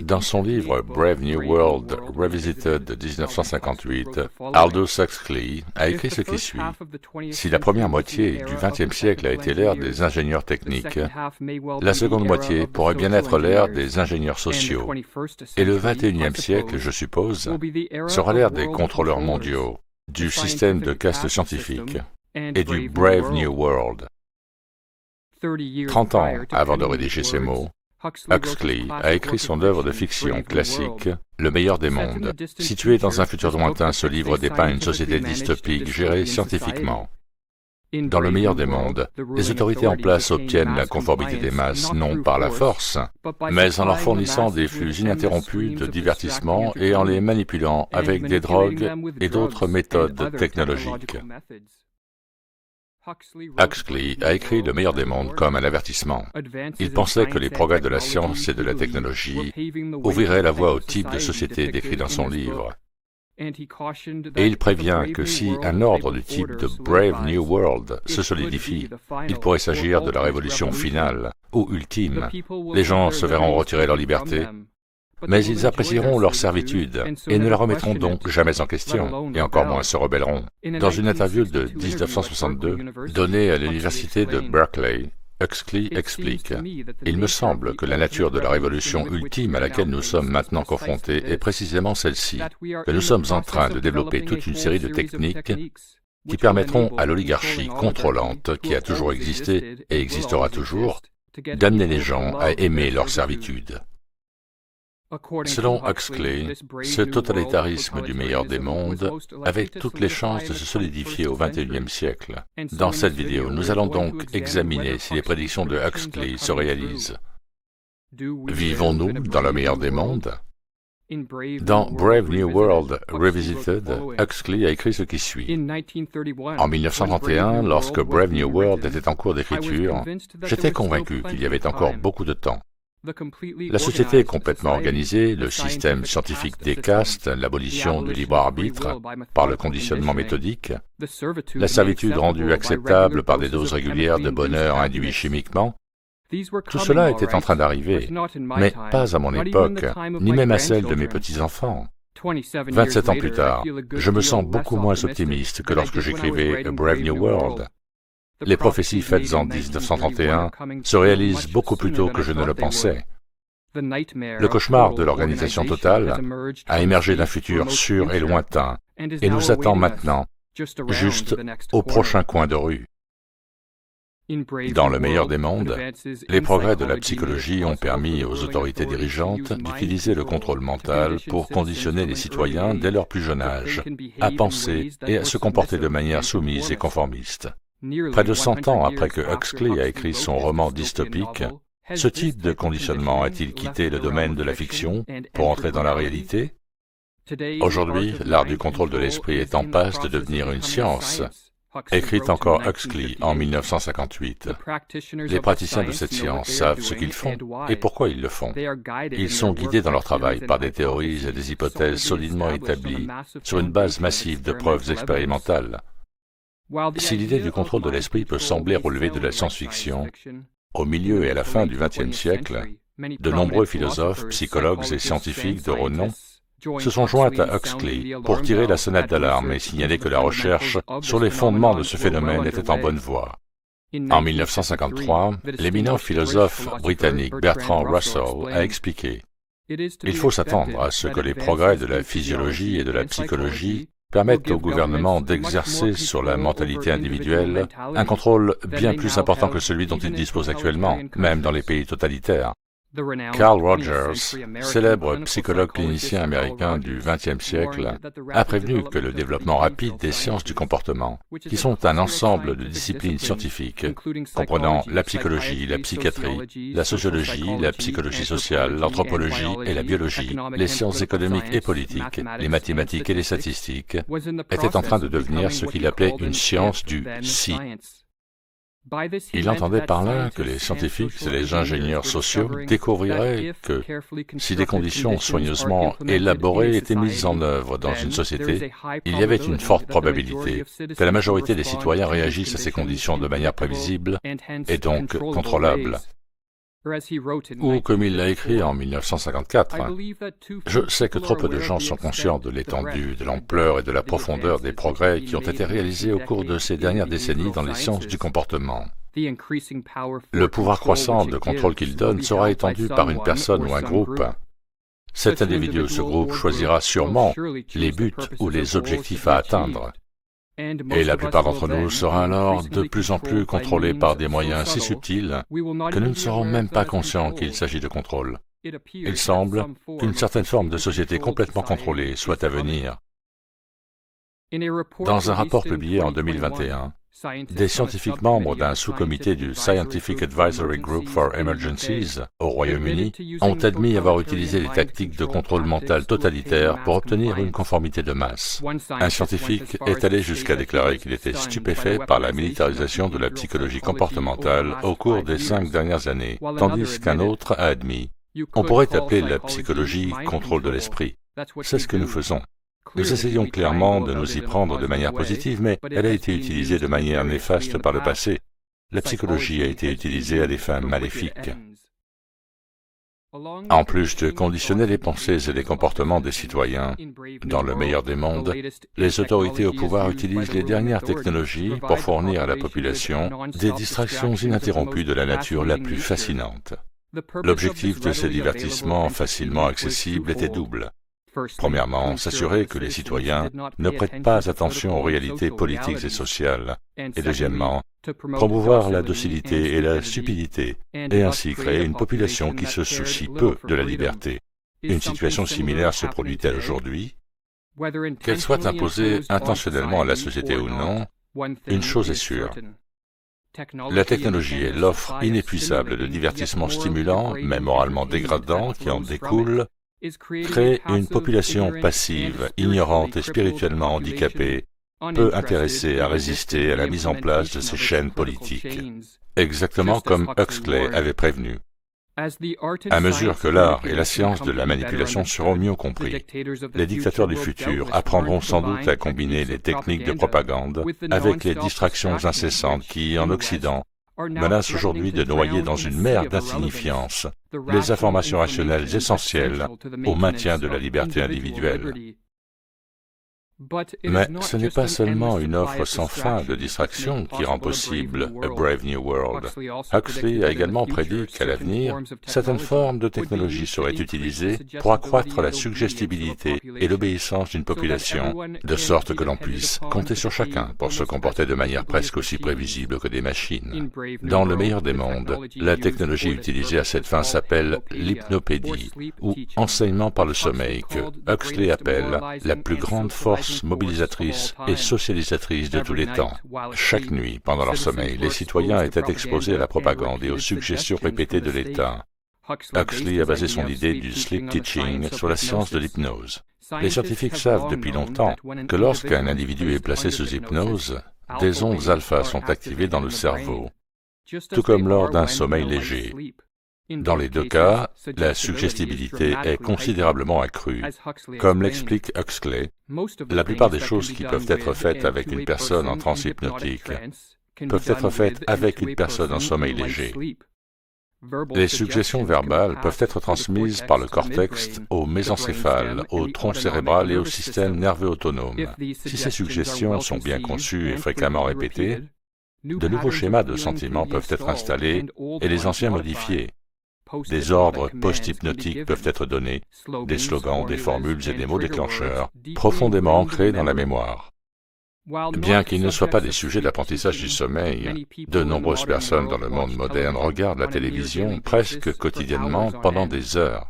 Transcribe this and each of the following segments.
Dans son livre Brave New World Revisited de 1958, Aldous Huxley a écrit ce qui suit. Si la première moitié du XXe siècle a été l'ère des ingénieurs techniques, la seconde moitié pourrait bien être l'ère des ingénieurs sociaux. Et le XXIe siècle, je suppose, sera l'ère des contrôleurs mondiaux, du système de caste scientifique et du Brave New World. 30 ans avant de rédiger ces mots, Huxley a écrit son œuvre de fiction classique, Le meilleur des mondes. Situé dans un futur lointain, ce livre dépeint une société dystopique gérée scientifiquement. Dans Le meilleur des mondes, les autorités en place obtiennent la conformité des masses non par la force, mais en leur fournissant des flux ininterrompus de divertissement et en les manipulant avec des drogues et d'autres méthodes technologiques. Huxley a écrit Le meilleur des mondes comme un avertissement. Il pensait que les progrès de la science et de la technologie ouvriraient la voie au type de société décrit dans son livre. Et il prévient que si un ordre du type de Brave New World se solidifie, il pourrait s'agir de la révolution finale ou ultime. Les gens se verront retirer leur liberté, mais ils apprécieront leur servitude et ne la remettront donc jamais en question, et encore moins se rebelleront. Dans une interview de 1962, donnée à l'université de Berkeley, Huxley explique « Il me semble que la nature de la révolution ultime à laquelle nous sommes maintenant confrontés est précisément celle-ci, que nous sommes en train de développer toute une série de techniques qui permettront à l'oligarchie contrôlante qui a toujours existé et existera toujours d'amener les gens à aimer leur servitude. » Selon Huxley, ce totalitarisme du meilleur des mondes avait toutes les chances de se solidifier au XXIe siècle. Dans cette vidéo, nous allons donc examiner si les prédictions de Huxley se réalisent. Vivons-nous dans le meilleur des mondes? Dans Brave New World Revisited, Huxley a écrit ce qui suit. En 1931, lorsque Brave New World était en cours d'écriture, j'étais convaincu qu'il y avait encore beaucoup de temps. La société est complètement organisée, le système scientifique des castes, l'abolition du libre arbitre par le conditionnement méthodique, la servitude rendue acceptable par des doses régulières de bonheur induits chimiquement, tout cela était en train d'arriver, mais pas à mon époque, ni même à celle de mes petits-enfants. 27 ans plus tard, je me sens beaucoup moins optimiste que lorsque j'écrivais A Brave New World. Les prophéties faites en 1931 se réalisent beaucoup plus tôt que je ne le pensais. Le cauchemar de l'organisation totale a émergé d'un futur sûr et lointain et nous attend maintenant, juste au prochain coin de rue. Dans le meilleur des mondes, les progrès de la psychologie ont permis aux autorités dirigeantes d'utiliser le contrôle mental pour conditionner les citoyens dès leur plus jeune âge à penser et à se comporter de manière soumise et conformiste. Près de 100 ans après que Huxley a écrit son roman dystopique, ce type de conditionnement a-t-il quitté le domaine de la fiction pour entrer dans la réalité? Aujourd'hui, l'art du contrôle de l'esprit est en passe de devenir une science, écrite encore Huxley en 1958. Les praticiens de cette science savent ce qu'ils font et pourquoi ils le font. Ils sont guidés dans leur travail par des théories et des hypothèses solidement établies sur une base massive de preuves expérimentales. Si l'idée du contrôle de l'esprit peut sembler relever de la science-fiction, au milieu et à la fin du XXe siècle, de nombreux philosophes, psychologues et scientifiques de renom se sont joints à Huxley pour tirer la sonnette d'alarme et signaler que la recherche sur les fondements de ce phénomène était en bonne voie. En 1953, l'éminent philosophe britannique Bertrand Russell a expliqué « Il faut s'attendre à ce que les progrès de la physiologie et de la psychologie permettent au gouvernement d'exercer sur la mentalité individuelle un contrôle bien plus important que celui dont il dispose actuellement, même dans les pays totalitaires. » Carl Rogers, célèbre psychologue clinicien américain du XXe siècle, a prévenu que le développement rapide des sciences du comportement, qui sont un ensemble de disciplines scientifiques comprenant la psychologie, la psychiatrie, la sociologie, la psychologie sociale, l'anthropologie et la biologie, les sciences économiques et politiques, les mathématiques et les statistiques, était en train de devenir ce qu'il appelait une science du « si ». Il entendait par là que les scientifiques et les ingénieurs sociaux découvriraient que, si des conditions soigneusement élaborées étaient mises en œuvre dans une société, il y avait une forte probabilité que la majorité des citoyens réagissent à ces conditions de manière prévisible et donc contrôlable. Ou comme il l'a écrit en 1954, je sais que trop peu de gens sont conscients de l'étendue, de l'ampleur et de la profondeur des progrès qui ont été réalisés au cours de ces dernières décennies dans les sciences du comportement. Le pouvoir croissant de contrôle qu'il donne sera étendu par une personne ou un groupe. Cet individu ou ce groupe choisira sûrement les buts ou les objectifs à atteindre. Et la plupart d'entre nous sera alors de plus en plus contrôlés par des moyens si subtils que nous ne serons même pas conscients qu'il s'agit de contrôle. Il semble qu'une certaine forme de société complètement contrôlée soit à venir. Dans un rapport publié en 2021, des scientifiques membres d'un sous-comité du Scientific Advisory Group for Emergencies au Royaume-Uni ont admis avoir utilisé des tactiques de contrôle mental totalitaire pour obtenir une conformité de masse. Un scientifique est allé jusqu'à déclarer qu'il était stupéfait par la militarisation de la psychologie comportementale au cours des 5 dernières années, tandis qu'un autre a admis « On pourrait appeler la psychologie contrôle de l'esprit. C'est ce que nous faisons. » Nous essayons clairement de nous y prendre de manière positive, mais elle a été utilisée de manière néfaste par le passé. La psychologie a été utilisée à des fins maléfiques. En plus de conditionner les pensées et les comportements des citoyens, dans le meilleur des mondes, les autorités au pouvoir utilisent les dernières technologies pour fournir à la population des distractions ininterrompues de la nature la plus fascinante. L'objectif de ces divertissements facilement accessibles était double. Premièrement, s'assurer que les citoyens ne prêtent pas attention aux réalités politiques et sociales. Et deuxièmement, promouvoir la docilité et la stupidité, et ainsi créer une population qui se soucie peu de la liberté. Une situation similaire se produit-elle aujourd'hui? Qu'elle soit imposée intentionnellement à la société ou non, une chose est sûre. La technologie et l'offre inépuisable de divertissements stimulants, mais moralement dégradants, qui en découlent, créent une population passive, ignorante et spirituellement handicapée, peu intéressée à résister à la mise en place de ces chaînes politiques, exactement comme Huxley avait prévenu. À mesure que l'art et la science de la manipulation seront mieux compris, les dictateurs du futur apprendront sans doute à combiner les techniques de propagande avec les distractions incessantes qui, en Occident, menacent aujourd'hui de noyer dans une mer d'insignifiance les informations rationnelles essentielles au maintien de la liberté individuelle. Mais ce n'est pas seulement une offre sans fin de distractions qui rend possible A Brave New World. Huxley a également prédit qu'à l'avenir, certaines formes de technologie seraient utilisées pour accroître la suggestibilité et l'obéissance d'une population, de sorte que l'on puisse compter sur chacun pour se comporter de manière presque aussi prévisible que des machines. Dans le meilleur des mondes, la technologie utilisée à cette fin s'appelle l'hypnopédie, ou enseignement par le sommeil, que Huxley appelle la plus grande force mobilisatrice et socialisatrice de tous les temps. Chaque nuit, pendant leur sommeil, les citoyens étaient exposés à la propagande et aux suggestions répétées de l'État. Huxley a basé son idée du sleep teaching sur la science de l'hypnose. Les scientifiques savent depuis longtemps que lorsqu'un individu est placé sous hypnose, des ondes alpha sont activées dans le cerveau, tout comme lors d'un sommeil léger. Dans les deux cas, la suggestibilité est considérablement accrue. Comme l'explique Huxley, la plupart des choses qui peuvent être faites avec une personne en transe hypnotique peuvent être faites avec une personne en sommeil léger. Les suggestions verbales peuvent être transmises par le cortex au mésencéphale, au tronc cérébral et au système nerveux autonome. Si ces suggestions sont bien conçues et fréquemment répétées, de nouveaux schémas de sentiments peuvent être installés et les anciens modifiés. Des ordres post-hypnotiques peuvent être donnés, des slogans, des formules et des mots déclencheurs, profondément ancrés dans la mémoire. Bien qu'ils ne soient pas des sujets d'apprentissage du sommeil, de nombreuses personnes dans le monde moderne regardent la télévision presque quotidiennement pendant des heures.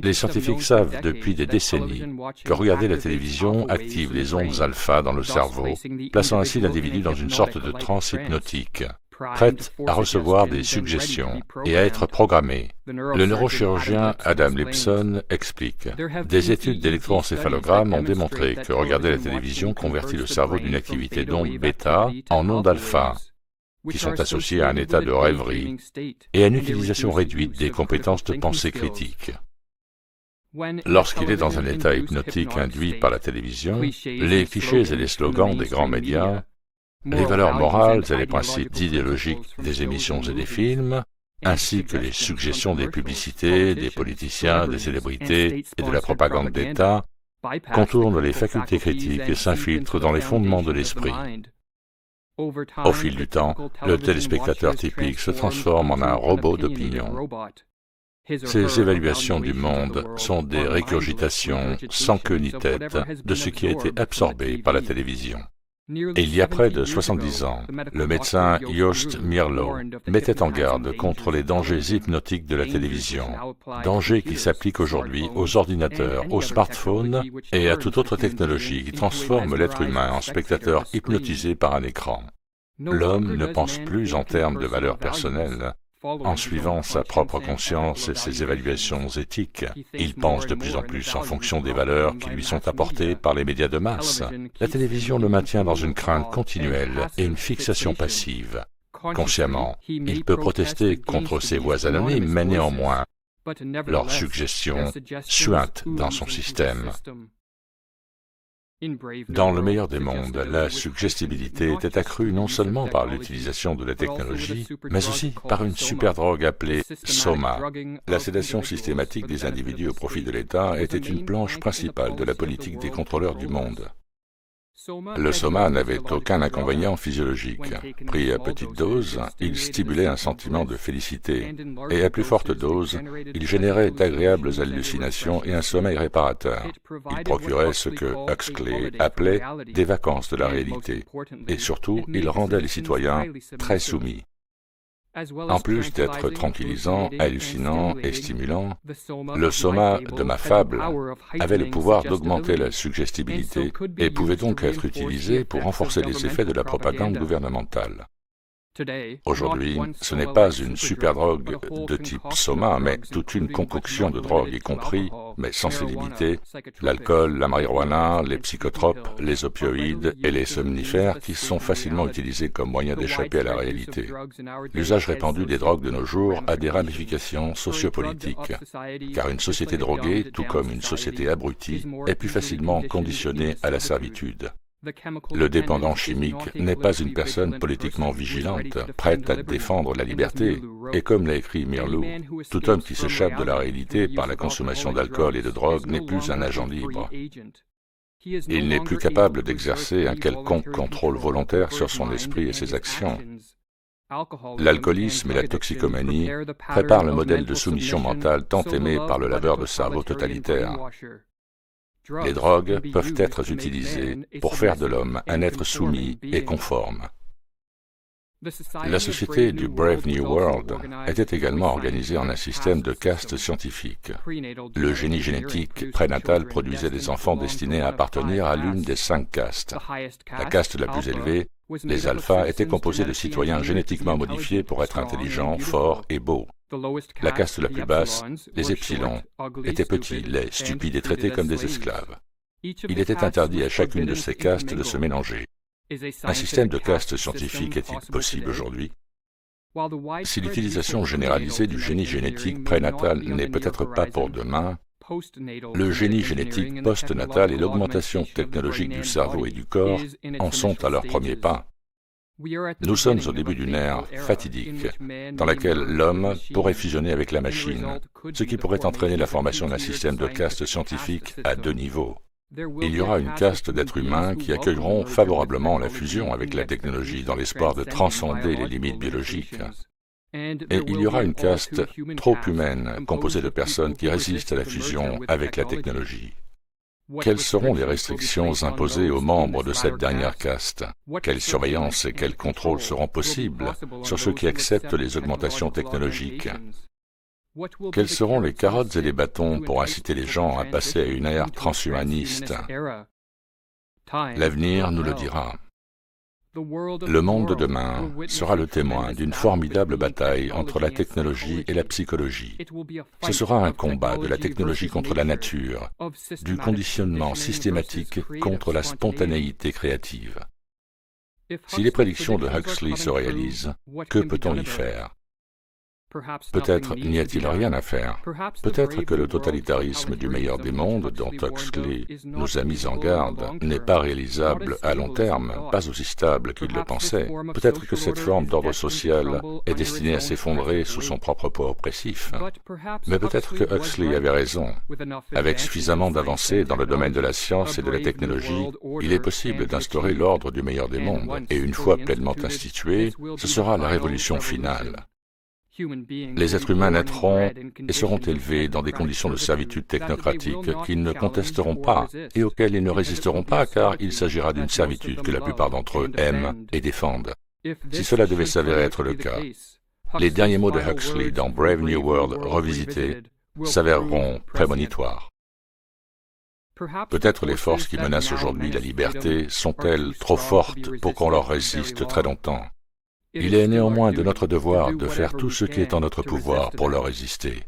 Les scientifiques savent depuis des décennies que regarder la télévision active les ondes alpha dans le cerveau, plaçant ainsi l'individu dans une sorte de transe hypnotique, prête à recevoir des suggestions et à être programmée. Le neurochirurgien Adam Lipson explique « Des études d'électroencéphalogramme ont démontré que regarder la télévision convertit le cerveau d'une activité d'ondes bêta en ondes alpha, qui sont associées à un état de rêverie et à une utilisation réduite des compétences de pensée critique. » Lorsqu'il est dans un état hypnotique induit par la télévision, les clichés et les slogans des grands médias, les valeurs morales et les principes idéologiques des émissions et des films, ainsi que les suggestions des publicités, des politiciens, des célébrités et de la propagande d'État, contournent les facultés critiques et s'infiltrent dans les fondements de l'esprit. Au fil du temps, le téléspectateur typique se transforme en un robot d'opinion. Ces évaluations du monde sont des régurgitations sans queue ni tête de ce qui a été absorbé par la télévision. Et il y a près de 70 ans, le médecin Joost Meerloo mettait en garde contre les dangers hypnotiques de la télévision, dangers qui s'appliquent aujourd'hui aux ordinateurs, aux smartphones et à toute autre technologie qui transforme l'être humain en spectateur hypnotisé par un écran. L'homme ne pense plus en termes de valeurs personnelles. En suivant sa propre conscience et ses évaluations éthiques, il pense de plus en plus en fonction des valeurs qui lui sont apportées par les médias de masse. La télévision le maintient dans une crainte continuelle et une fixation passive. Consciemment, il peut protester contre ses voix anonymes, mais néanmoins, leurs suggestions suintent dans son système. Dans le meilleur des mondes, la suggestibilité était accrue non seulement par l'utilisation de la technologie, mais aussi par une superdrogue appelée Soma. La sédation systématique des individus au profit de l'État était une planche principale de la politique des contrôleurs du monde. Le Soma n'avait aucun inconvénient physiologique. Pris à petite dose, il stimulait un sentiment de félicité, et à plus forte dose, il générait d'agréables hallucinations et un sommeil réparateur. Il procurait ce que Huxley appelait des vacances de la réalité, et surtout, il rendait les citoyens très soumis. En plus d'être tranquillisant, hallucinant et stimulant, le soma de ma fable avait le pouvoir d'augmenter la suggestibilité et pouvait donc être utilisé pour renforcer les effets de la propagande gouvernementale. Aujourd'hui, ce n'est pas une superdrogue de type soma, mais toute une concoction de drogues y compris, mais sans ces limités, l'alcool, la marijuana, les psychotropes, les opioïdes et les somnifères qui sont facilement utilisés comme moyen d'échapper à la réalité. L'usage répandu des drogues de nos jours a des ramifications sociopolitiques, car une société droguée, tout comme une société abrutie, est plus facilement conditionnée à la servitude. Le dépendant chimique n'est pas une personne politiquement vigilante, prête à défendre la liberté, et comme l'a écrit Meerloo, tout homme qui s'échappe de la réalité par la consommation d'alcool et de drogue n'est plus un agent libre. Il n'est plus capable d'exercer un quelconque contrôle volontaire sur son esprit et ses actions. L'alcoolisme et la toxicomanie préparent le modèle de soumission mentale tant aimé par le laveur de cerveau totalitaire. Les drogues peuvent être utilisées pour faire de l'homme un être soumis et conforme. La société du Brave New World était également organisée en un système de castes scientifiques. Le génie génétique prénatal produisait des enfants destinés à appartenir à l'une des 5 castes. La caste la plus élevée, les alphas, était composée de citoyens génétiquement modifiés pour être intelligents, forts et beaux. La caste la plus basse, les epsilons, étaient petits, laids, stupides et traités comme des esclaves. Il était interdit à chacune de ces castes de se mélanger. Un système de castes scientifique est-il possible aujourd'hui? Si l'utilisation généralisée du génie génétique prénatal n'est peut-être pas pour demain, le génie génétique postnatal et l'augmentation technologique du cerveau et du corps en sont à leur premier pas. Nous sommes au début d'une ère fatidique, dans laquelle l'homme pourrait fusionner avec la machine, ce qui pourrait entraîner la formation d'un système de castes scientifiques à 2 niveaux. Il y aura une caste d'êtres humains qui accueilleront favorablement la fusion avec la technologie dans l'espoir de transcender les limites biologiques. Et il y aura une caste trop humaine, composée de personnes qui résistent à la fusion avec la technologie. Quelles seront les restrictions imposées aux membres de cette dernière caste? Quelle surveillance et quels contrôles seront possibles sur ceux qui acceptent les augmentations technologiques? Quelles seront les carottes et les bâtons pour inciter les gens à passer à une ère transhumaniste? L'avenir nous le dira. Le monde de demain sera le témoin d'une formidable bataille entre la technologie et la psychologie. Ce sera un combat de la technologie contre la nature, du conditionnement systématique contre la spontanéité créative. Si les prédictions de Huxley se réalisent, que peut-on y faire? Peut-être n'y a-t-il rien à faire. Peut-être que le totalitarisme du meilleur des mondes dont Huxley nous a mis en garde n'est pas réalisable à long terme, pas aussi stable qu'il le pensait. Peut-être que cette forme d'ordre social est destinée à s'effondrer sous son propre poids oppressif. Mais peut-être que Huxley avait raison. Avec suffisamment d'avancées dans le domaine de la science et de la technologie, il est possible d'instaurer l'ordre du meilleur des mondes. Et une fois pleinement institué, ce sera la révolution finale. Les êtres humains naîtront et seront élevés dans des conditions de servitude technocratique qu'ils ne contesteront pas et auxquelles ils ne résisteront pas car il s'agira d'une servitude que la plupart d'entre eux aiment et défendent. Si cela devait s'avérer être le cas, les derniers mots de Huxley dans Brave New World revisité s'avéreront prémonitoires. Peut-être les forces qui menacent aujourd'hui la liberté sont-elles trop fortes pour qu'on leur résiste très longtemps. Il est néanmoins de notre devoir de faire tout ce qui est en notre pouvoir pour leur résister.